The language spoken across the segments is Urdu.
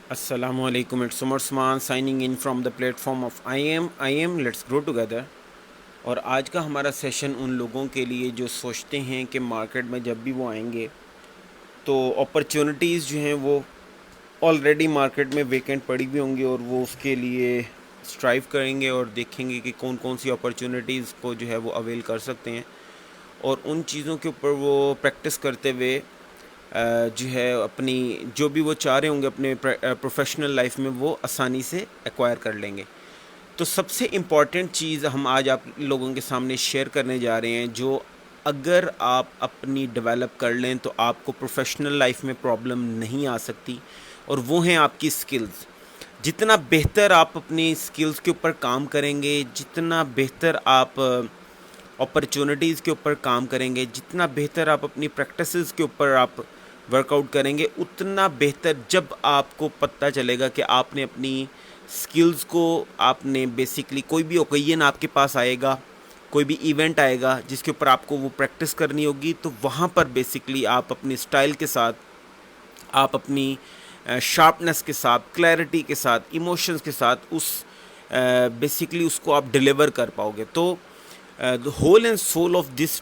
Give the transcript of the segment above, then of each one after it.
Assalamu alaikum, it's Umar Usman signing in from the platform of I am let's grow together. اور آج کا ہمارا سیشن ان لوگوں کے لیے جو سوچتے ہیں کہ مارکیٹ میں جب بھی وہ آئیں گے تو اپرچونٹیز جو ہیں وہ آلریڈی مارکیٹ میں ویکنٹ پڑی ہوئی ہوں گی، اور وہ اس کے لیے اسٹرائیو کریں گے اور دیکھیں گے کہ کون کون سی اپرچونٹیز کو جو ہے وہ اویل کر سکتے ہیں، اور ان چیزوں کے اوپر وہ پریکٹس کرتے ہوئے جو ہے اپنی جو بھی وہ چاہ رہے ہوں گے اپنے پروفیشنل لائف میں وہ آسانی سے ایکوائر کر لیں گے۔ تو سب سے امپورٹنٹ چیز ہم آج آپ لوگوں کے سامنے شیئر کرنے جا رہے ہیں، جو اگر آپ اپنی ڈیولپ کر لیں تو آپ کو پروفیشنل لائف میں پرابلم نہیں آ سکتی، اور وہ ہیں آپ کی سکلز۔ جتنا بہتر آپ اپنی سکلز کے اوپر کام کریں گے، جتنا بہتر آپ اپرچونٹیز کے اوپر کام کریں گے، جتنا بہتر آپ اپنی پریکٹسز کے اوپر آپ ورک آؤٹ کریں گے، اتنا بہتر جب آپ کو پتہ چلے گا کہ آپ نے اپنی سکلز کو آپ نے بیسکلی کوئی بھی اوکیزن آپ کے پاس آئے گا، کوئی بھی ایونٹ آئے گا جس کے اوپر آپ کو وہ پریکٹس کرنی ہوگی، تو وہاں پر بیسکلی آپ اپنی سٹائل کے ساتھ، آپ اپنی شارپنس کے ساتھ، کلیئرٹی کے ساتھ، ایموشنز کے ساتھ اس بیسکلی اس کو آپ ڈیلیور کر پاؤ گے۔ تو the whole and soul of this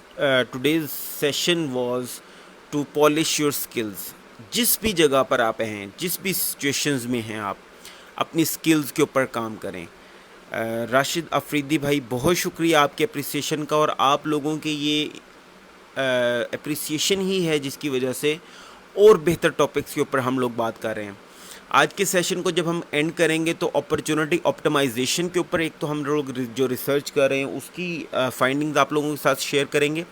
today's session was to polish your skills. جس بھی جگہ پر آپ ہیں، جس بھی سچویشنز میں ہیں، آپ اپنی سکلز کے اوپر کام کریں۔ راشد افریدی بھائی، بہت شکریہ آپ کے اپریسیشن کا، اور آپ لوگوں کے یہ اپریسیشن ہی ہے جس کی وجہ سے اور بہتر ٹاپکس کے اوپر ہم لوگ بات کر رہے ہیں۔ آج کے سیشن کو جب ہم اینڈ کریں گے تو اپرچونٹی آپٹمائزیشن کے اوپر ایک تو ہم لوگ جو ریسرچ کر رہے ہیں اس کی فائنڈنگز آپ لوگوں کے ساتھ شیئر کریں گے،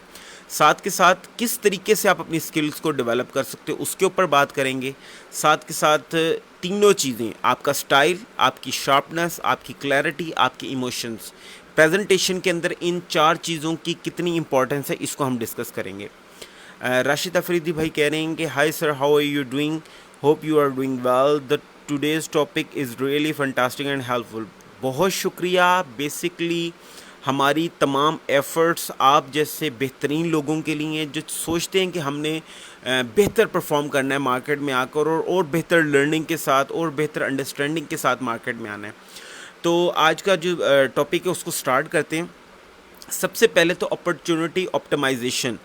ساتھ کے ساتھ کس طریقے سے آپ اپنی سکلز کو ڈیولپ کر سکتے ہو اس کے اوپر بات کریں گے، ساتھ کے ساتھ تینوں چیزیں، آپ کا سٹائل، آپ کی شارپنس، آپ کی کلیئرٹی، آپ کی ایموشنز، پریزنٹیشن کے اندر ان چار چیزوں کی کتنی امپورٹنس ہے اس کو ہم ڈسکس کریں گے۔ راشد افریدی بھائی کہہ رہے ہیں کہ hi sir, how are you doing, hope you are doing well, the today's topic is really fantastic and helpful. بہت شکریہ۔ بیسکلی ہماری تمام ایفرٹس آپ جیسے بہترین لوگوں کے لیے ہیں جو سوچتے ہیں کہ ہم نے بہتر پرفارم کرنا ہے مارکیٹ میں آ کر، اور بہتر لرننگ کے ساتھ اور بہتر انڈرسٹینڈنگ کے ساتھ مارکیٹ میں آنا ہے۔ تو آج کا جو ٹاپک ہے اس کو سٹارٹ کرتے ہیں۔ سب سے پہلے تو اپرچونٹی آپٹمائزیشن،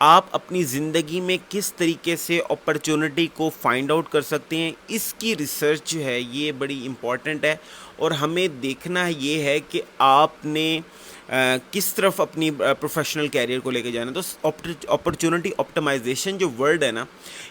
آپ اپنی زندگی میں کس طریقے سے اپرچونٹی کو فائنڈ آؤٹ کر سکتے ہیں، اس کی ریسرچ جو ہے یہ بڑی امپورٹنٹ ہے، اور ہمیں دیکھنا یہ ہے کہ آپ نے کس طرف اپنی پروفیشنل کیریئر کو لے کے جانا ہے۔ تو اپرچونٹی آپٹمائزیشن جو ورڈ ہے نا،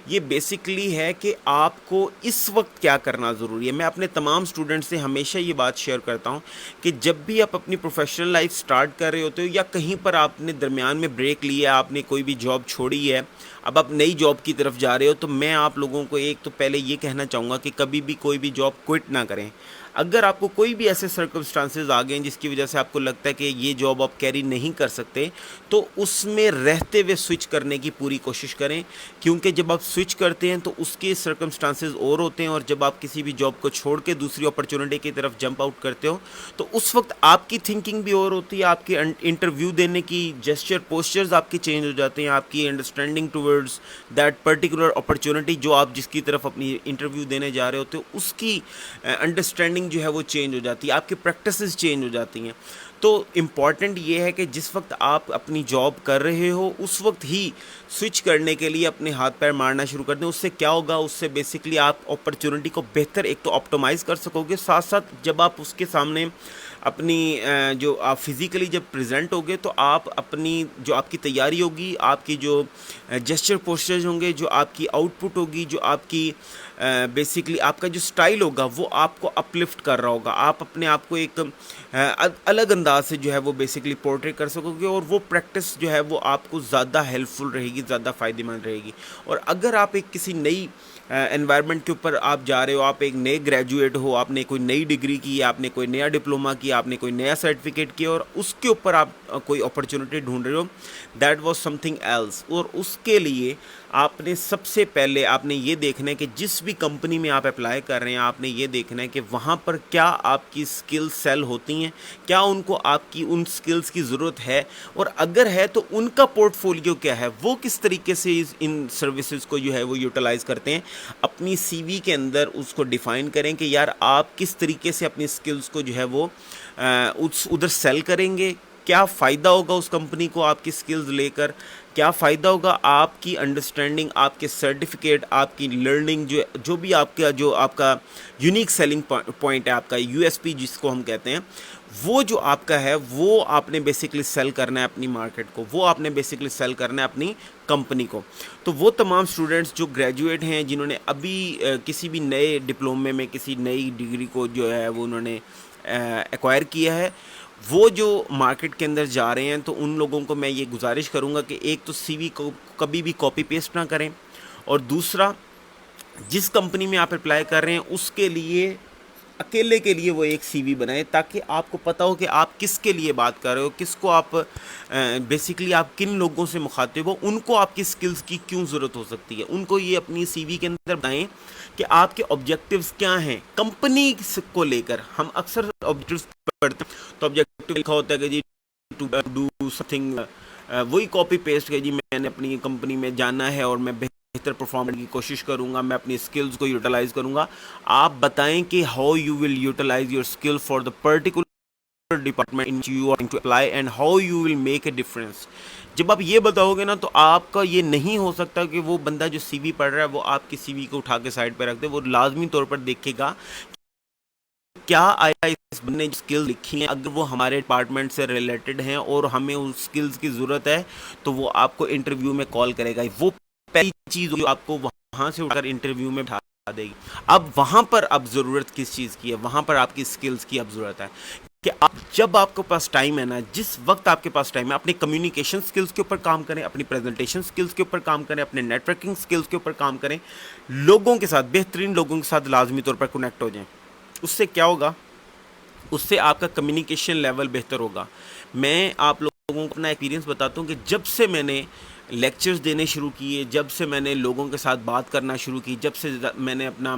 یہ بیسکلی ہے کہ آپ کو اس وقت کیا کرنا ضروری ہے۔ میں اپنے تمام اسٹوڈنٹ سے ہمیشہ یہ بات شیئر کرتا ہوں کہ جب بھی آپ اپنی پروفیشنل لائف سٹارٹ کر رہے ہوتے ہو، یا کہیں پر آپ نے درمیان میں بریک لیا ہے، آپ نے کوئی بھی جاب چھوڑی ہے، اب آپ نئی جاب کی طرف جا رہے ہو، تو میں آپ لوگوں کو ایک تو پہلے یہ کہنا چاہوں گا کہ کبھی بھی کوئی بھی جاب کوئٹ نہ کریں۔ اگر آپ کو کوئی بھی ایسے سرکمسٹانسز آ گئے ہیں جس کی وجہ سے آپ کو لگتا ہے کہ یہ جاب آپ کیری نہیں کر سکتے، تو اس میں رہتے ہوئے سوئچ کرنے کی پوری کوشش کریں، کیونکہ جب آپ سوئچ کرتے ہیں تو اس کے سرکمسٹانسز اور ہوتے ہیں، اور جب آپ کسی بھی جاب کو چھوڑ کے دوسری اپرچونٹی کی طرف جمپ آؤٹ کرتے ہو تو اس وقت آپ کی تھنکنگ بھی اور ہوتی ہے، آپ کے انٹرویو دینے کی جیسچر پوسچرز آپ کے چینج ہو جاتے ہیں، آپ کی understanding towards that particular opportunity جو آپ جس کی طرف اپنی انٹرویو دینے جا رہے ہوتے ہو، اس کی انڈرسٹینڈنگ جو ہے وہ چینج ہو جاتی ہے، آپ کی پریکٹسز چینج ہو جاتی ہیں۔ تو امپورٹنٹ یہ ہے کہ جس وقت آپ اپنی جاب کر رہے ہو اس وقت ہی سوئچ کرنے کے لیے اپنے ہاتھ پیر مارنا شروع کر دیں۔ اس سے کیا ہوگا، اس سے بیسکلی آپ اپرچونٹی کو بہتر ایک تو آپٹمائز کر سکو گے، ساتھ ساتھ جب آپ اس کے سامنے اپنی جو آپ فزیکلی جب پریزنٹ ہوگے تو آپ اپنی جو آپ کی تیاری ہوگی، آپ کی جو جیسچر پوسچرز ہوں گے، جو آپ کی آؤٹ پٹ ہوگی، جو آپ کی بیسکلی آپ کا جو سٹائل ہوگا وہ آپ کو اپلفٹ کر رہا ہوگا، آپ اپنے آپ کو ایک الگ انداز سے جو ہے وہ بیسکلی پورٹریٹ کر سکو گے، اور وہ پریکٹس جو ہے وہ آپ کو زیادہ ہیلپ فل رہے گی، زیادہ فائدہ مند رہے گی۔ اور اگر آپ ایک کسی نئی انوائرمنٹ کے اوپر آپ جا رہے ہو، آپ ایک نئے گریجویٹ ہو، آپ نے کوئی نئی ڈگری کی، آپ نے کوئی نیا ڈپلوما کیا، آپ نے کوئی نیا سرٹیفکیٹ کیا، اور اس کے اوپر آپ کوئی اپرچونٹی ڈھونڈ رہے ہو، that was something else, اور اس کے لیے آپ نے سب سے پہلے آپ نے یہ دیکھنا ہے کہ جس بھی کمپنی میں آپ اپلائی کر رہے ہیں، آپ نے یہ دیکھنا ہے کہ وہاں پر کیا آپ کی سکل سیل ہوتی ہیں، کیا ان کو آپ کی ان سکلز کی ضرورت ہے، اور اگر ہے تو ان کا پورٹ فولیو کیا ہے، وہ کس طریقے سے ان سروسز کو جو ہے وہ یوٹیلائز کرتے ہیں۔ اپنی سی وی کے اندر اس کو ڈیفائن کریں کہ یار آپ کس طریقے سے اپنی سکلز کو جو ہے وہ ادھر سیل کریں گے، کیا فائدہ ہوگا اس کمپنی کو آپ کی سکلز لے کر، کیا فائدہ ہوگا آپ کی انڈرسٹینڈنگ، آپ کے سرٹیفکیٹ، آپ کی لرننگ، جو بھی آپ کا یونیک سیلنگ پوائنٹ ہے، آپ کا یو ایس پی جس کو ہم کہتے ہیں، وہ جو آپ کا ہے وہ آپ نے بیسکلی سیل کرنا ہے اپنی مارکیٹ کو، وہ آپ نے بیسکلی سیل کرنا ہے اپنی کمپنی کو۔ تو وہ تمام اسٹوڈنٹس جو گریجویٹ ہیں، جنہوں نے ابھی کسی بھی نئے ڈپلومے میں کسی نئی ڈگری کو جو ہے وہ انہوں نے ایکوائر کیا ہے، وہ جو مارکیٹ کے اندر جا رہے ہیں، تو ان لوگوں کو میں یہ گزارش کروں گا کہ ایک تو سی وی کو کبھی بھی کاپی پیسٹ نہ کریں، اور دوسرا جس کمپنی میں آپ اپلائی کر رہے ہیں اس کے لیے اکیلے کے لیے وہ ایک سی وی بنائیں، تاکہ آپ کو پتہ ہو کہ آپ کس کے لیے بات کر رہے ہو، کس کو آپ بیسکلی آپ کن لوگوں سے مخاطب ہو، ان کو آپ کی سکلز کی کیوں ضرورت ہو سکتی ہے، ان کو یہ اپنی سی وی کے اندر بتائیں کہ آپ کے آبجیکٹیوز کیا ہیں کمپنی کو لے کر۔ ہم اکثر آبجیکٹیوز پڑھتے ہیں تو آبجیکٹیو لکھا ہوتا ہے کہ جی ٹو ڈو سم تھنگ، وہی کاپی پیسٹ کہ جی میں نے اپنی کمپنی میں جانا ہے اور میں بہتر پرفارم کرنے کی کوشش کروں گا، میں اپنی اسکلز کو یوٹیلائز کروں گا۔ آپ بتائیں کہ how you will utilise your skill for the particular department in you are going to apply and how you will make a difference. جب آپ یہ بتاؤ گے نا تو آپ کا یہ نہیں ہو سکتا کہ وہ بندہ جو سی وی پڑھ رہا ہے وہ آپ کی سی وی کو اٹھا کے سائڈ پہ رکھ دے، وہ لازمی طور پر دیکھے گا کیا آیا اس بندے نے جو اسکل لکھی ہیں، اگر وہ ہمارے ڈپارٹمنٹ سے ریلیٹڈ ہیں اور ہمیں اس اسکلز کی ضرورت ہے تو وہ آپ کو انٹرویو میں کال کرے گا۔ وہ پہلی چیز جو آپ کو وہاں سے اٹھ کر انٹرویو میں بٹھا دے گی۔ اب وہاں پر اب ضرورت کس چیز کی ہے، وہاں پر آپ کی اسکلز کی اب ضرورت ہے کہ جب آپ کے پاس ٹائم ہے نا، جس وقت آپ کے پاس ٹائم ہے، اپنے کمیونیکیشن سکلز کے اوپر کام کریں، اپنی پریزنٹیشن سکلز کے اوپر کام کریں، اپنے نیٹ ورکنگ سکلز کے اوپر کام کریں، لوگوں کے ساتھ، بہترین لوگوں کے ساتھ لازمی طور پر کنیکٹ ہو جائیں۔ اس سے کیا ہوگا، اس سے آپ کا کمیونیکیشن لیول بہتر ہوگا۔ میں آپ لوگوں کو اپنا ایکسپیرینس بتاتا ہوں کہ جب سے میں نے لیکچرز دینے شروع کیے، جب سے میں نے لوگوں کے ساتھ بات کرنا شروع کی، جب سے میں نے اپنا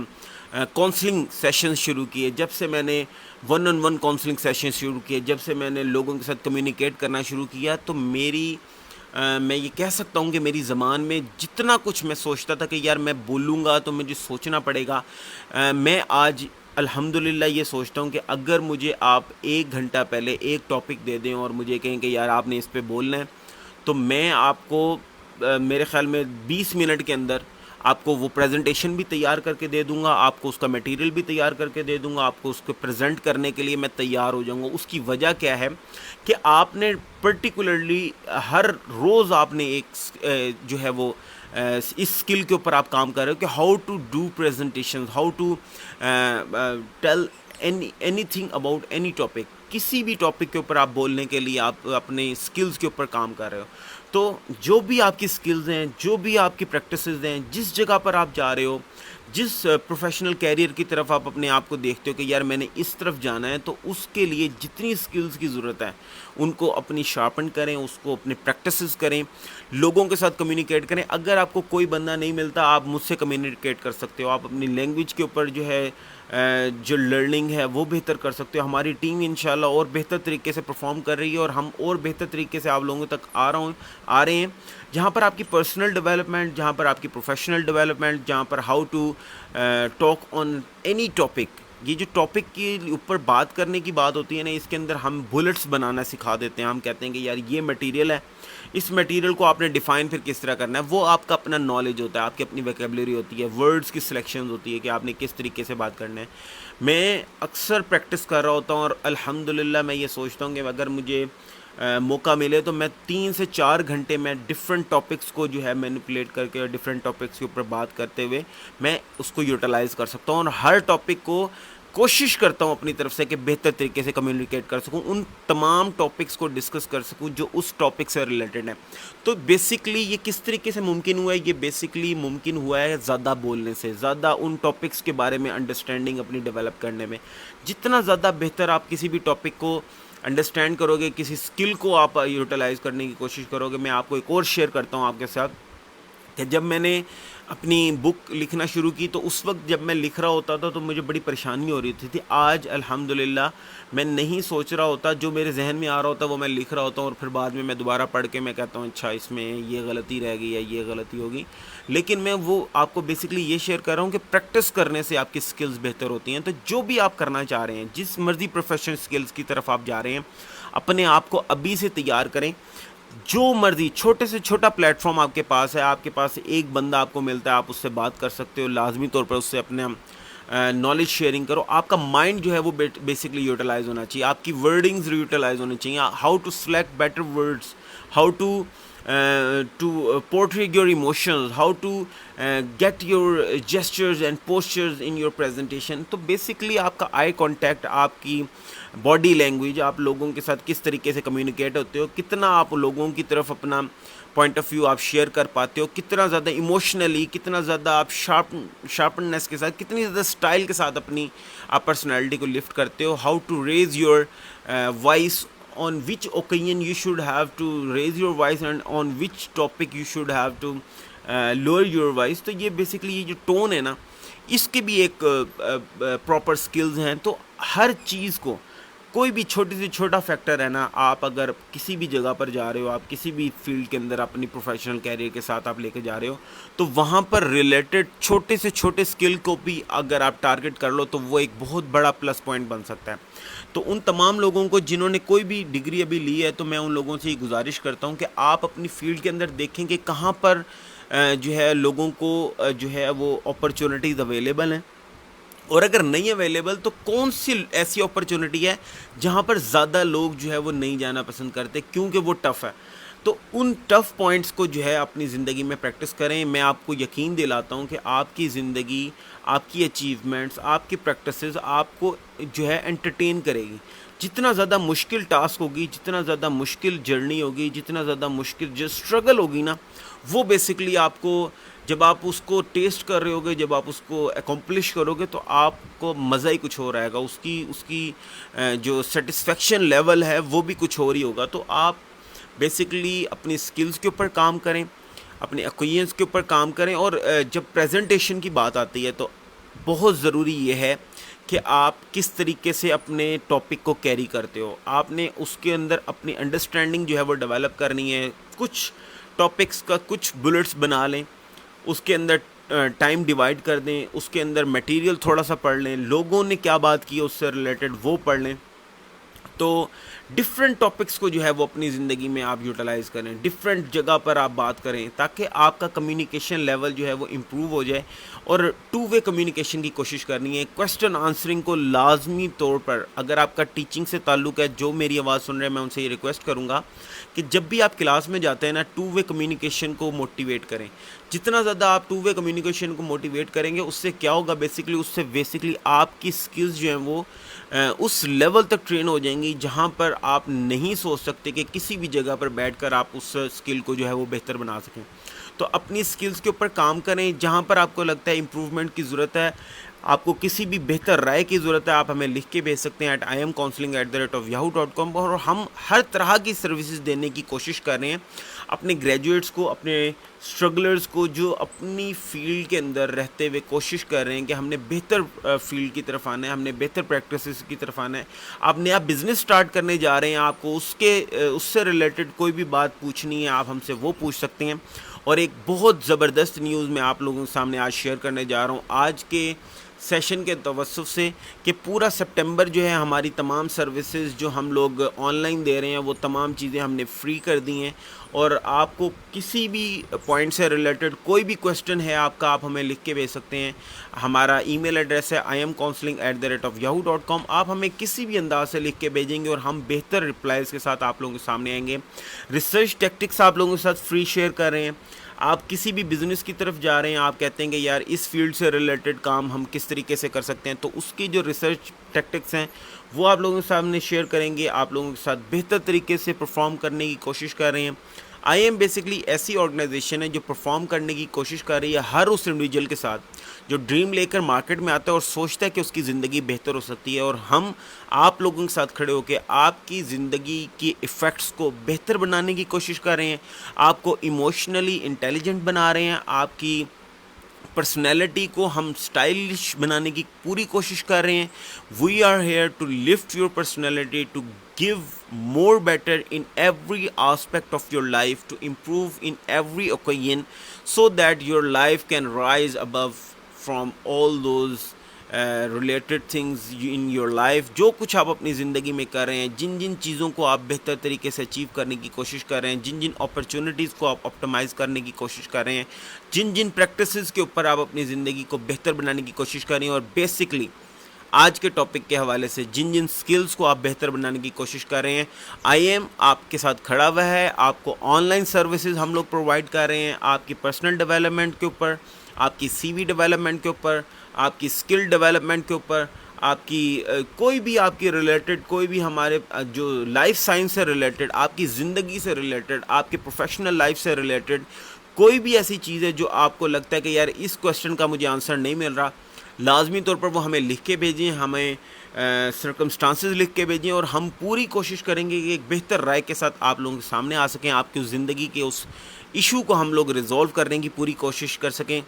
کونسلنگ سیشنز شروع کیے، جب سے میں نے one on one counselling sessions شروع کیے، جب سے میں نے لوگوں کے ساتھ کمیونیکیٹ کرنا شروع کیا، تو میں یہ کہہ سکتا ہوں کہ میری زبان میں جتنا کچھ میں سوچتا تھا کہ یار میں بولوں گا تو مجھے سوچنا پڑے گا، میں آج الحمدللہ یہ سوچتا ہوں کہ اگر مجھے آپ 1 گھنٹہ پہلے ایک ٹاپک دے دیں اور مجھے کہیں کہ یار آپ نے اس پہ بولنا ہے، تو میں آپ کو میرے خیال میں 20 منٹ کے اندر آپ کو وہ پریزنٹیشن بھی تیار کر کے دے دوں گا، آپ کو اس کا میٹیریل بھی تیار کر کے دے دوں گا، آپ کو اس کو پریزنٹ کرنے کے لیے میں تیار ہو جاؤں گا۔ اس کی وجہ کیا ہے کہ آپ نے پرٹیکولرلی ہر روز آپ نے ایک جو ہے وہ اس اسکل کے اوپر آپ کام کر رہے ہو کہ how to do presentation, how to tell anything about any topic. کسی بھی ٹاپک کے اوپر آپ بولنے کے لیے آپ اپنے اسکلز کے اوپر کام کر رہے ہو۔ تو جو بھی آپ کی اسکلز ہیں، جو بھی آپ کی پریکٹسز ہیں، جس جگہ پر آپ جا رہے ہو، جس پروفیشنل کیریئر کی طرف آپ اپنے آپ کو دیکھتے ہو کہ یار میں نے اس طرف جانا ہے، تو اس کے لیے جتنی اسکلز کی ضرورت ہے ان کو اپنی شارپن کریں، اس کو اپنے پریکٹسز کریں، لوگوں کے ساتھ کمیونیکیٹ کریں۔ اگر آپ کو کوئی بندہ نہیں ملتا، آپ مجھ سے کمیونیکیٹ کر سکتے ہو، آپ اپنی لینگویج کے اوپر جو ہے جو لرننگ ہے وہ بہتر کر سکتے ہو۔ ہماری ٹیم انشاءاللہ اور بہتر طریقے سے پرفارم کر رہی ہے اور ہم اور بہتر طریقے سے آپ لوگوں تک آ رہے ہیں، جہاں پر آپ کی پرسنل ڈیولپمنٹ، جہاں پر آپ کی پروفیشنل ڈیولپمنٹ، جہاں پر how to talk on any topic. یہ جو ٹاپک کے اوپر بات کرنے کی بات ہوتی ہے نا، اس کے اندر ہم بلٹس بنانا سکھا دیتے ہیں۔ ہم کہتے ہیں کہ یار یہ مٹیریل ہے، اس مٹیریل کو آپ نے ڈیفائن پھر کس طرح کرنا ہے، وہ آپ کا اپنا نالج ہوتا ہے، آپ کی اپنی ویکیبلری ہوتی ہے، ورڈز کی سلیکشنز ہوتی ہے کہ آپ نے کس طریقے سے بات کرنا ہے۔ میں اکثر پریکٹس کر رہا ہوتا ہوں اور الحمدللہ میں یہ سوچتا ہوں کہ اگر مجھے موقع ملے تو میں 3 سے 4 گھنٹے میں ڈفرینٹ ٹاپکس کو جو ہے مینیپولیٹ کر کے، ڈفرینٹ ٹاپکس کے اوپر بات کرتے ہوئے میں اس کو یوٹیلائز کر سکتا ہوں، اور ہر ٹاپک کو کوشش کرتا ہوں اپنی طرف سے کہ بہتر طریقے سے کمیونیکیٹ کر سکوں، ان تمام ٹاپکس کو ڈسکس کر سکوں جو اس ٹاپک سے ریلیٹڈ ہیں۔ تو بیسکلی یہ کس طریقے سے ممکن ہوا ہے؟ یہ بیسکلی ممکن ہوا ہے زیادہ بولنے سے، زیادہ ان ٹاپکس کے بارے میں انڈرسٹینڈنگ اپنی ڈیولپ کرنے میں۔ جتنا زیادہ بہتر آپ کسی بھی ٹاپک کو انڈرسٹینڈ کرو گے، کسی اسکل کو آپ یوٹیلائز کرنے کی کوشش کرو گے۔ میں آپ کو ایک اور شیئر کرتا ہوں آپ کے ساتھ کہ جب میں نے اپنی بک لکھنا شروع کی تو اس وقت جب میں لکھ رہا ہوتا تھا تو مجھے بڑی پریشانی ہو رہی تھی. آج الحمدللہ میں نہیں سوچ رہا ہوتا, جو میرے ذہن میں آ رہا ہوتا وہ میں لکھ رہا ہوتا ہوں, اور پھر بعد میں دوبارہ پڑھ کے میں کہتا ہوں اچھا اس میں یہ غلطی رہ گئی یا یہ غلطی ہوگی. لیکن میں وہ آپ کو بیسکلی یہ شیئر کر رہا ہوں کہ پریکٹس کرنے سے آپ کی سکلز بہتر ہوتی ہیں. تو جو بھی آپ کرنا چاہ رہے ہیں, جس مرضی پروفیشنل سکلز کی طرف آپ جا رہے ہیں, اپنے آپ کو ابھی سے تیار کریں. جو مرضی چھوٹے سے چھوٹا پلیٹ فارم آپ کے پاس ہے, آپ کے پاس ایک بندہ آپ کو ملتا ہے, آپ اس سے بات کر سکتے ہو, لازمی طور پر اس سے اپنے نالج شیئرنگ کرو. آپ کا مائنڈ جو ہے وہ بیسکلی یوٹیلائز ہونا چاہیے, آپ کی ورڈنگز یوٹیلائز ہونی چاہیے. How to select better words, how to portray your emotions, how to get your gestures and postures in your presentation. تو بیسکلی آپ کا آئی کانٹیکٹ, آپ کی باڈی لینگویج, آپ لوگوں کے ساتھ کس طریقے سے کمیونیکیٹ ہوتے ہو, کتنا آپ لوگوں کی طرف اپنا پوائنٹ آف ویو آپ شیئر کر پاتے ہو, کتنا زیادہ ایموشنلی, کتنا زیادہ آپ شارپنیس کے ساتھ, کتنی زیادہ اسٹائل کے ساتھ اپنی آپ پرسنالٹی کو لفٹ کرتے ہو. How to raise your voice, on which occasion you should have to raise your voice and on which topic you should have to lower your voice. تو یہ بیسکلی یہ جو ٹون ہے نا, اس کے بھی ایک پراپر سکلز ہیں. تو ہر چیز کو, کوئی بھی چھوٹی سے چھوٹا فیکٹر ہے نا, آپ اگر کسی بھی جگہ پر جا رہے ہو, آپ کسی بھی فیلڈ کے اندر اپنی پروفیشنل کیریئر کے ساتھ آپ لے کے جا رہے ہو, تو وہاں پر ریلیٹڈ چھوٹے سے چھوٹے سکل کو بھی اگر آپ ٹارگٹ کر لو تو وہ ایک بہت بڑا پلس پوائنٹ بن سکتا ہے. تو ان تمام لوگوں کو جنہوں نے کوئی بھی ڈگری ابھی لی ہے, تو میں ان لوگوں سے یہ گزارش کرتا ہوں کہ آپ اپنی فیلڈ کے اندر دیکھیں کہ کہاں پر جو ہے لوگوں کو جو ہے وہ اپرچونٹیز اویلیبل ہیں, اور اگر نہیں اویلیبل تو کون سی ایسی اپرچونٹی ہے جہاں پر زیادہ لوگ جو ہے وہ نہیں جانا پسند کرتے کیونکہ وہ ٹف ہے. تو ان ٹف پوائنٹس کو جو ہے اپنی زندگی میں پریکٹس کریں. میں آپ کو یقین دلاتا ہوں کہ آپ کی زندگی, آپ کی اچیومنٹس, آپ کی پریکٹسز آپ کو جو ہے انٹرٹین کرے گی. جتنا زیادہ مشکل ٹاسک ہوگی, جتنا زیادہ مشکل جرنی ہوگی, جتنا زیادہ مشکل جو اسٹرگل ہوگی نا, وہ بیسکلی آپ کو جب آپ اس کو ٹیسٹ کر رہے ہوگے, جب آپ اس کو اکمپلش کرو گے, تو آپ کو مزہ ہی کچھ ہو رہے گا. اس کی جو سیٹسفیکشن لیول ہے وہ بھی کچھ اور ہی ہوگا. تو آپ بیسکلی اپنی سکلز کے اوپر کام کریں, اپنے ایکوئنس کے اوپر کام کریں. اور جب پریزنٹیشن کی بات آتی ہے تو بہت ضروری یہ ہے کہ آپ کس طریقے سے اپنے ٹاپک کو کیری کرتے ہو. آپ نے اس کے اندر اپنی انڈرسٹینڈنگ جو ہے وہ ڈیولپ کرنی ہے. کچھ ٹاپکس کا کچھ بلٹس بنا لیں, اس کے اندر ٹائم ڈیوائڈ کر دیں, اس کے اندر میٹیریل تھوڑا سا پڑھ لیں, لوگوں نے کیا بات کی اس سے ریلیٹڈ وہ پڑھ لیں. تو ڈفرینٹ ٹاپکس کو جو ہے وہ اپنی زندگی میں آپ یوٹیلائز کریں, ڈفرینٹ جگہ پر آپ بات کریں, تاکہ آپ کا کمیونیکیشن لیول جو ہے وہ امپروو ہو جائے. اور ٹو وے کمیونیکیشن کی کوشش کرنی ہے. کویسچن آنسرنگ کو لازمی طور پر, اگر آپ کا ٹیچنگ سے تعلق ہے, جو میری آواز سن رہے ہیں میں ان سے یہ ریکویسٹ کروں گا کہ جب بھی آپ کلاس میں جاتے ہیں نا, ٹو وے کمیونیکیشن کو موٹیویٹ کریں. جتنا زیادہ آپ ٹو وے کمیونیکیشن کو موٹیویٹ کریں گے, اس سے کیا ہوگا اس سے بیسکلی آپ کی سکلز جو ہیں وہ اس لیول تک ٹرین ہو جائیں گی جہاں پر آپ نہیں سوچ سکتے کہ کسی بھی جگہ پر بیٹھ کر آپ اس سکل کو جو ہے وہ بہتر بنا سکیں. تو اپنی سکلز کے اوپر کام کریں. جہاں پر آپ کو لگتا ہے امپروومنٹ کی ضرورت ہے, آپ کو کسی بھی بہتر رائے کی ضرورت ہے, آپ ہمیں لکھ کے بھیج سکتے ہیں imcounseling@yahoo.com. اور ہم ہر طرح کی سروسز دینے کی کوشش کر رہے ہیں اپنے گریجویٹس کو, اپنے اسٹرگلرز کو, جو اپنی فیلڈ کے اندر رہتے ہوئے کوشش کر رہے ہیں کہ ہم نے بہتر فیلڈ کی طرف آنا ہے, ہم نے بہتر پریکٹسز کی طرف آنا ہے. آپ نیا بزنس سٹارٹ کرنے جا رہے ہیں, آپ کو اس سے ریلیٹڈ کوئی بھی بات پوچھنی ہے, آپ ہم سے وہ پوچھ سکتے ہیں. اور ایک بہت زبردست نیوز میں آپ لوگوں کے سامنے آج شیئر کرنے جا رہا ہوں آج کے سیشن کے توسط سے, کہ پورا سپٹمبر جو ہے ہماری تمام سروسز جو ہم لوگ آن لائن دے رہے ہیں وہ تمام چیزیں ہم نے فری کر دی ہیں. اور آپ کو کسی بھی پوائنٹ سے ریلیٹڈ کوئی بھی کویسچن ہے آپ کا, آپ ہمیں لکھ کے بھیج سکتے ہیں. ہمارا ای میل ایڈریس ہے imcounseling@yahoo.com. آپ ہمیں کسی بھی انداز سے لکھ کے بھیجیں گے اور ہم بہتر رپلائز کے ساتھ آپ لوگوں کے سامنے آئیں گے. ریسرچ ٹیکٹکس آپ لوگوں کے ساتھ فری شیئر کر رہے ہیں. آپ کسی بھی بزنس کی طرف جا رہے ہیں, آپ کہتے ہیں کہ یار اس فیلڈ سے ریلیٹڈ کام ہم کس طریقے سے کر سکتے ہیں, تو اس کی جو ریسرچ ٹیکٹکس ہیں وہ آپ لوگوں کے سامنے شیئر کریں گے. آپ لوگوں کے ساتھ بہتر طریقے سے پرفارم کرنے کی کوشش کر رہے ہیں. آئی ایم بیسکلی ایسی آرگنائزیشن ہے جو پرفارم کرنے کی کوشش کر رہی ہے ہر اس انڈیویجول کے ساتھ جو ڈریم لے کر مارکیٹ میں آتا ہے اور سوچتا ہے کہ اس کی زندگی بہتر ہو سکتی ہے. اور ہم آپ لوگوں کے ساتھ کھڑے ہو کے آپ کی زندگی کی ایفیکٹس کو بہتر بنانے کی کوشش کر رہے ہیں, آپ کو ایموشنلی انٹیلیجنٹ بنا رہے ہیں, آپ کی پرسنالٹی کو ہم اسٹائلش بنانے کی پوری کوشش کر رہے ہیں. We are here to lift your personality, to give more better in every aspect of your life, to improve in every occasion, so that your life can rise above from all those related things in your life. جو کچھ آپ اپنی زندگی میں کر رہے ہیں, جن جن چیزوں کو آپ بہتر طریقے سے اچیو کرنے کی کوشش کر رہے ہیں, جن جن اپرچونیٹیز کو آپ آپٹیمائز کرنے کی کوشش کر رہے ہیں, جن جن پریکٹسز کے اوپر آپ اپنی زندگی کو بہتر بنانے کی کوشش کر رہے ہیں, اور بیسکلی آج کے ٹاپک کے حوالے سے جن جن سکلز کو آپ بہتر بنانے کی کوشش کر رہے ہیں, آئی ایم آپ کے ساتھ کھڑا ہوا ہے. آپ کو آن لائن سروسز ہم لوگ پرووائڈ کر رہے ہیں, آپ کی پرسنل ڈیولپمنٹ کے اوپر, آپ کی سی وی ڈیولپمنٹ کے اوپر, آپ کی اسکل ڈیولپمنٹ کے اوپر, آپ کی کوئی بھی آپ کی ریلیٹڈ, کوئی بھی ہمارے جو لائف سائنس سے ریلیٹڈ, آپ کی زندگی سے ریلیٹڈ, آپ کی پروفیشنل لائف سے ریلیٹڈ کوئی بھی ایسی چیز ہے جو آپ کو لگتا ہے کہ یار اس کویشچن کا مجھے آنسر نہیں مل رہا, لازمی طور پر وہ ہمیں لکھ کے بھیجیں, ہمیں سرکمسٹانسز لکھ کے بھیجیں, اور ہم پوری کوشش کریں گے کہ ایک بہتر رائے کے ساتھ آپ لوگوں کے سامنے آ سکیں, آپ کی زندگی کے اس ایشو کو ہم لوگ ریزولو کرنے کی پوری کوشش کر سکیں.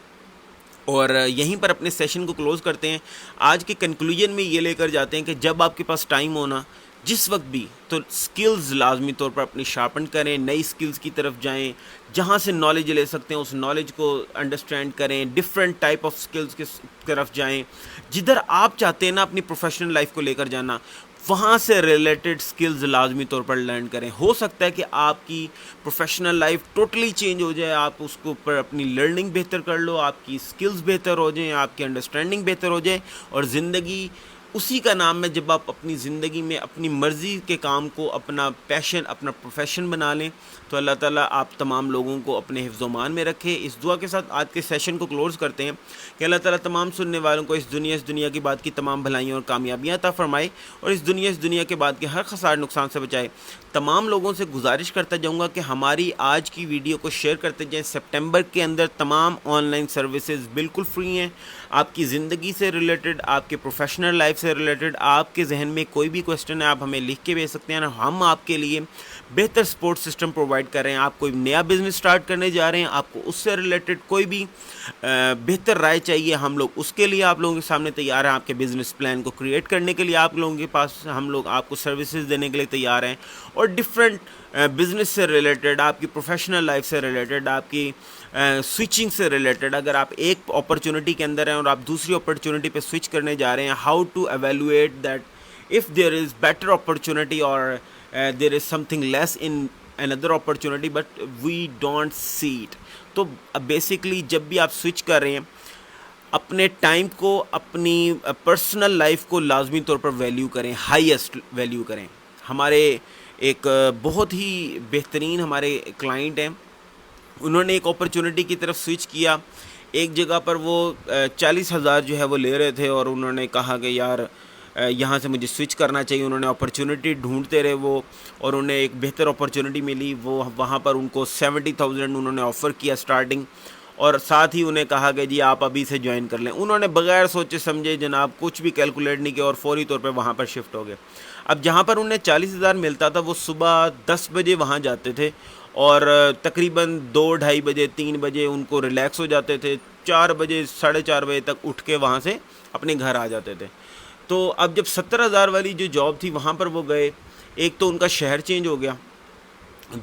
اور یہیں پر اپنے سیشن کو کلوز کرتے ہیں. آج کے کنکلوژن میں یہ لے کر جاتے ہیں کہ جب آپ کے پاس ٹائم ہونا, جس وقت بھی, تو سکلز لازمی طور پر اپنی شارپن کریں, نئی سکلز کی طرف جائیں, جہاں سے نالج لے سکتے ہیں اس نالج کو انڈرسٹینڈ کریں, ڈفرینٹ ٹائپ آف سکلز کی طرف جائیں, جدھر آپ چاہتے ہیں نا اپنی پروفیشنل لائف کو لے کر جانا, وہاں سے ریلیٹڈ سکلز لازمی طور پر لرن کریں. ہو سکتا ہے کہ آپ کی پروفیشنل لائف ٹوٹلی چینج ہو جائے, آپ اس کو اوپر اپنی لرننگ بہتر کر لو, آپ کی سکلز بہتر ہو جائیں, آپ کی انڈرسٹینڈنگ بہتر ہو جائے, اور زندگی اسی کا نام ہے جب آپ اپنی زندگی میں اپنی مرضی کے کام کو اپنا پیشن, اپنا پروفیشن بنا لیں. تو اللہ تعالیٰ آپ تمام لوگوں کو اپنے حفظ و امان میں رکھے. اس دعا کے ساتھ آج کے سیشن کو کلوز کرتے ہیں کہ اللہ تعالیٰ تمام سننے والوں کو اس دنیا کی بات کی تمام بھلائیاں اور کامیابیاں عطا فرمائے, اور اس دنیا کے بعد کے ہر خسار نقصان سے بچائے. تمام لوگوں سے گزارش کرتا جاؤں گا کہ ہماری آج کی ویڈیو کو شیئر کرتے جائیں. سپٹمبر کے اندر تمام آن لائن سروسز بالکل فری ہیں. آپ کی زندگی سے ریلیٹڈ, آپ کے پروفیشنل لائف سے ریلیٹڈ, آپ کے ذہن میں کوئی بھی کویسچن ہے آپ ہمیں لکھ کے بھیج سکتے ہیں. ہم آپ کے لیے بہتر سپورٹ سسٹم پرووائڈ کر رہے ہیں. آپ کوئی نیا بزنس سٹارٹ کرنے جا رہے ہیں, آپ کو اس سے ریلیٹڈ کوئی بھی بہتر رائے چاہیے, ہم لوگ اس کے لیے آپ لوگوں کے سامنے تیار ہیں. آپ کے بزنس پلان کو کریٹ کرنے کے لیے آپ لوگوں کے پاس ہم لوگ آپ کو سروسز دینے کے لیے تیار ہیں. اور ڈفرینٹ بزنس سے ریلیٹڈ, آپ کی پروفیشنل لائف سے ریلیٹڈ, آپ کی سوئچنگ سے ریلیٹڈ, اگر آپ ایک اپرچونٹی کے اندر ہیں اور آپ دوسری اپرچونٹی پہ سوئچ کرنے جا رہے ہیں, how to evaluate that if there is better opportunity or there is something less in another opportunity but we don't see it. تو بیسکلی جب بھی آپ سوئچ کر رہے ہیں, اپنے ٹائم کو, اپنی پرسنل لائف کو لازمی طور پر ویلیو کریں, ہائیسٹ ویلیو کریں. ہمارے ایک بہت ہی بہترین ہمارے کلائنٹ ہیں, انہوں نے ایک اپرچونٹی کی طرف سوئچ کیا. ایک جگہ پر وہ 40,000 جو ہے وہ لے رہے تھے, اور انہوں نے کہا کہ یار یہاں سے مجھے سوئچ کرنا چاہیے. انہوں نے اپرچونٹی ڈھونڈتے رہے وہ, اور انہیں ایک بہتر اپرچونٹی ملی. وہ وہاں پر ان کو 70,000 انہوں نے آفر کیا اسٹارٹنگ, اور ساتھ ہی انہیں کہا کہ جی آپ ابھی سے جوائن کر لیں. انہوں نے بغیر سوچے سمجھے جناب کچھ بھی کیلکولیٹ نہیں کیا, اور فوری طور پہ وہاں پر شفٹ ہو گئے. اب جہاں پر انہیں 40,000 ملتا تھا, وہ صبح 10 بجے وہاں جاتے تھے, اور تقریباً 2-2:30 بجے 3 بجے ان کو ریلیکس ہو جاتے تھے. 4 بجے 4:30 بجے تک اٹھ کے وہاں سے اپنے گھر آ جاتے تھے. تو اب جب 70,000 والی جو جاب تھی وہاں پر وہ گئے, ایک تو ان کا شہر چینج ہو گیا,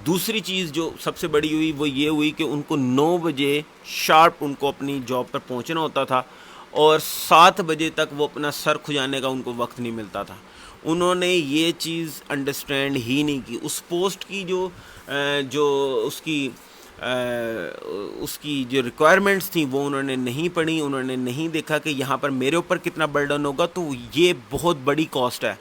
دوسری چیز جو سب سے بڑی ہوئی وہ یہ ہوئی کہ ان کو 9 بجے شارپ ان کو اپنی جاب پر پہنچنا ہوتا تھا, اور 7 بجے تک وہ اپنا سر کھجانے کا ان کو وقت نہیں ملتا تھا. انہوں نے یہ چیز انڈرسٹینڈ ہی نہیں کی. اس پوسٹ کی جو اس کی جو ریکوائرمنٹس تھیں وہ انہوں نے نہیں پڑھی. انہوں نے نہیں دیکھا کہ یہاں پر میرے اوپر کتنا برڈن ہوگا. تو یہ بہت بڑی کاسٹ ہے,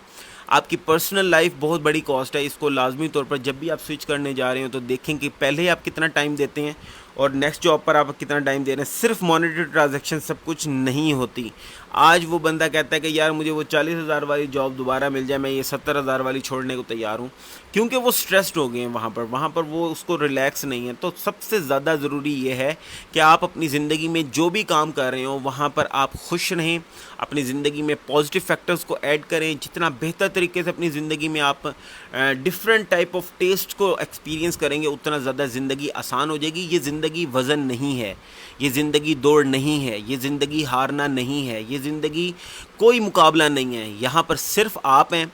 آپ کی پرسنل لائف بہت بڑی کاسٹ ہے. اس کو لازمی طور پر جب بھی آپ سوئچ کرنے جا رہے ہو تو دیکھیں کہ پہلے آپ کتنا ٹائم دیتے ہیں اور نیکسٹ جاب پر آپ کتنا ٹائم دے رہے ہیں. صرف مانیٹری ٹرانزیکشن سب کچھ نہیں ہوتی. آج وہ بندہ کہتا ہے کہ یار مجھے وہ 40,000 والی جاب دوبارہ مل جائے، میں یہ 70,000 والی چھوڑنے کو تیار ہوں، کیونکہ وہ سٹریسڈ ہو گئے ہیں وہاں پر وہ اس کو ریلیکس نہیں ہے۔ تو سب سے زیادہ ضروری یہ ہے کہ آپ اپنی زندگی میں جو بھی کام کر رہے ہوں وہاں پر آپ خوش رہیں، اپنی زندگی میں پازیٹیو فیکٹرز کو ایڈ کریں۔ جتنا بہتر طریقے سے اپنی زندگی میں آپ ڈفرینٹ ٹائپ آف ٹیسٹ کو ایکسپیرینس کریں گے، اتنا زیادہ زندگی آسان ہو جائے گی۔ یہ زندگی وزن نہیں ہے، یہ زندگی دوڑ نہیں ہے، یہ زندگی ہارنا نہیں ہے، یہ زندگی کوئی مقابلہ نہیں ہے۔ یہاں پر صرف آپ ہیں،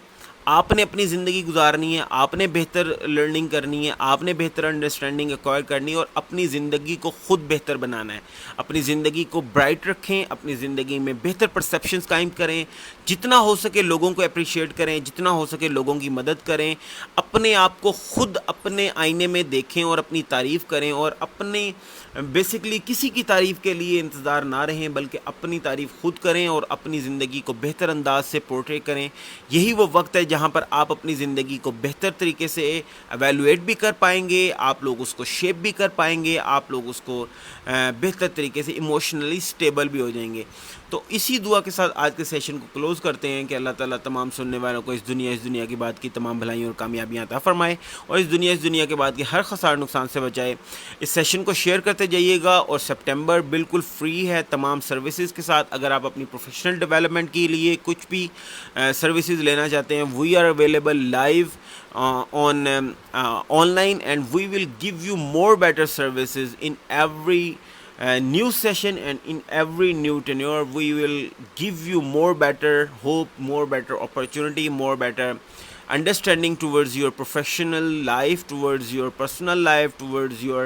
آپ نے اپنی زندگی گزارنی ہے، آپ نے بہتر لرننگ کرنی ہے، آپ نے بہتر انڈرسٹینڈنگ ایکوائر کرنی ہے اور اپنی زندگی کو خود بہتر بنانا ہے۔ اپنی زندگی کو برائٹ رکھیں، اپنی زندگی میں بہتر پرسیپشنز قائم کریں، جتنا ہو سکے لوگوں کو اپریشیٹ کریں، جتنا ہو سکے لوگوں کی مدد کریں، اپنے آپ کو خود اپنے آئینے میں دیکھیں اور اپنی تعریف کریں، اور اپنے بیسکلی کسی کی تعریف کے لیے انتظار نہ رہیں بلکہ اپنی تعریف خود کریں اور اپنی زندگی کو بہتر انداز سے پورٹری کریں۔ یہی وہ وقت ہے جہاں پر آپ اپنی زندگی کو بہتر طریقے سے ایویلویٹ بھی کر پائیں گے، آپ لوگ اس کو شیپ بھی کر پائیں گے، آپ لوگ اس کو بہتر طریقے سے ایموشنلی اسٹیبل بھی ہو جائیں گے۔ تو اسی دعا کے ساتھ آج کے سیشن کو کلوز کرتے ہیں کہ اللہ تعالیٰ تمام سننے والوں کو اس دنیا کی بات کی تمام بھلائیوں اور کامیابیاں عطا فرمائے، اور اس دنیا کے بعد کی ہر خسارہ نقصان سے بچائے۔ اس سیشن کو شیئر کرتے جائیے گا، اور سپٹمبر بالکل فری ہے تمام سروسز کے ساتھ۔ اگر آپ اپنی پروفیشنل ڈیولپمنٹ کے لیے کچھ بھی سروسز لینا چاہتے ہیں، we are available live online, and we will give you more better services in every new session, and in every new tenure we will give you more better hope, more better opportunity, more better understanding towards your professional life, towards your personal life, towards your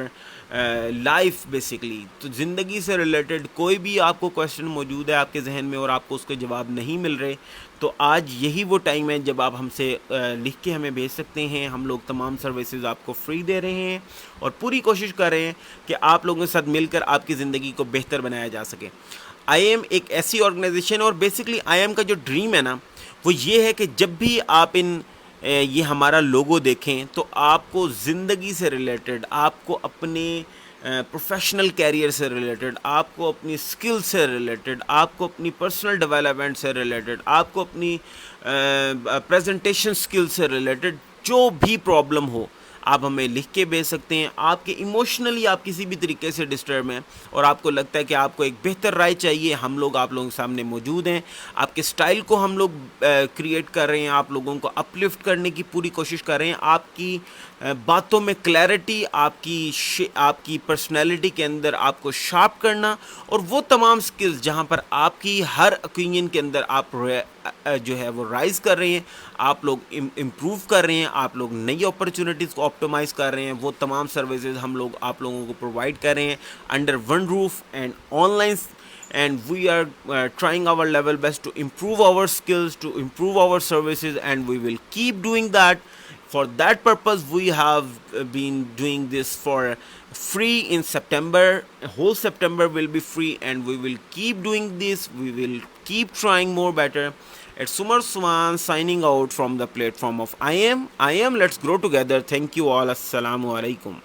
life basically. تو زندگی سے ریلیٹڈ کوئی بھی آپ کو کویشچن موجود ہے آپ کے ذہن میں اور آپ کو اس کے جواب نہیں مل رہے، تو آج یہی وہ ٹائم ہے جب آپ ہم سے لکھ کے ہمیں بھیج سکتے ہیں۔ ہم لوگ تمام سروسز آپ کو فری دے رہے ہیں اور پوری کوشش کر رہے ہیں کہ آپ لوگوں کے ساتھ مل کر آپ کی زندگی کو بہتر بنایا جا سکے۔ آئی ایم ایک ایسی آرگنائزیشن، اور بیسکلی آئی ایم کا جو ڈریم ہے نا وہ یہ ہے کہ جب بھی آپ یہ ہمارا لوگو دیکھیں تو آپ کو زندگی سے ریلیٹڈ، آپ کو اپنے پروفیشنل کیریئر سے ریلیٹڈ، آپ کو اپنی اسکل سے ریلیٹڈ، آپ کو اپنی پرسنل ڈیولپمنٹ سے ریلیٹڈ، آپ کو اپنی پریزنٹیشن اسکل سے ریلیٹڈ جو بھی پرابلم ہو آپ ہمیں لکھ کے بھیج سکتے ہیں۔ آپ کے ایموشنلی آپ کسی بھی طریقے سے ڈسٹرب ہیں اور آپ کو لگتا ہے کہ آپ کو ایک بہتر رائے چاہیے، ہم لوگ آپ لوگوں کے سامنے موجود ہیں۔ آپ کے سٹائل کو ہم لوگ کریٹ کر رہے ہیں، آپ لوگوں کو اپلفٹ کرنے کی پوری کوشش کر رہے ہیں، آپ کی باتوں میں کلیئرٹی، آپ کی پرسنالٹی کے اندر آپ کو شارپ کرنا، اور وہ تمام سکلز جہاں پر آپ کی ہر اوپینین کے اندر آپ جو ہے وہ رائز کر رہے ہیں، آپ لوگ امپروو کر رہے ہیں، آپ لوگ نئی اپرچونیٹیز کو آپٹیمائز کر رہے ہیں، وہ تمام سروسز ہم لوگ آپ لوگوں کو پرووائڈ کر رہے ہیں under one roof and online. And we are trying our level best to improve our skills, to improve our services, and we will keep doing that. For that purpose, we have been doing this for free in September. Whole September will be free, and we will keep doing this. We will keep trying more better. It's Sumar Suman signing out from the platform of I am. Let's grow together. Thank you all. Assalamu alaikum.